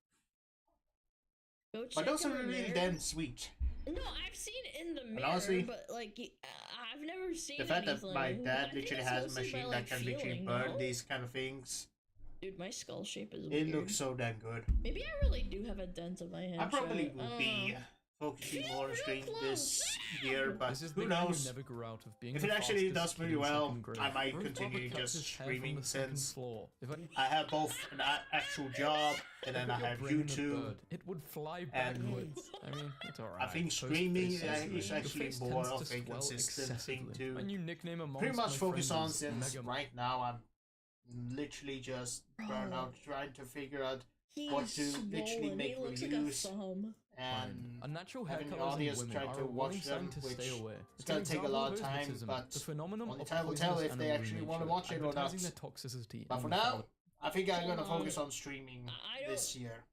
Go check. But those are really damn sweet. No, I've seen it in the mirror, honestly, but like I've never seen the fact anything. that my dad literally has a machine that can literally burn no? these kind of things. Dude, my skull shape is It weird. looks so damn good. Maybe I really do have a dent on my head. I probably will be focusing more on stream this year, but who knows? Never grew out of being if it actually does really well, I might continue just streaming since I have both an actual job and then I have YouTube. It would fly backwards. I mean, it's alright. I think streaming is actually more of a consistent thing to pretty much focus on since right now I'm literally just burnt out trying to figure out what to literally make reviews and a natural hair having the colors audience in try women to watch them, to which stay away. it's gonna take a lot of time, but only time will tell if they actually want to watch it or not. But for now, I think I'm gonna focus on streaming this year.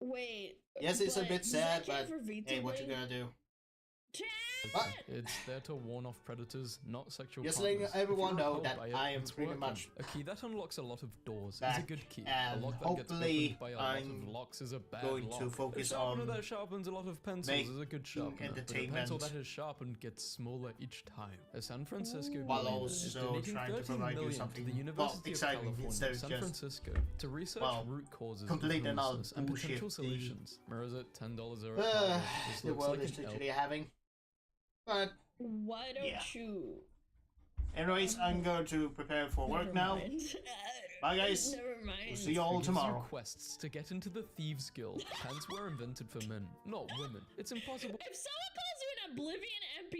Wait. Yes, it's a bit sad, but hey, what you gonna do? But it's there to warn off predators, not sexual just letting partners. everyone know that it, I am it's pretty working. much a key that unlocks a lot of doors back, is a good key. and a lock that hopefully gets by a lot of locks is a bad going lock. to focus a sharpener on that sharpens a lot of pencils is a good sharpener. But a pencil that is sharpened gets smaller each time. A San Francisco while also trying to provide you something exciting instead of San just Francisco to research root causes complete of and all and potential bullshit solutions. Whereas at $10 or the world is literally having. But why don't you? Anyways, I'm going to prepare for work now. Bye guys. Never mind. We'll see you all tomorrow. Quests to get into the Thieves Guild. Pants were invented for men, not women. It's impossible. If someone calls you an Oblivion MP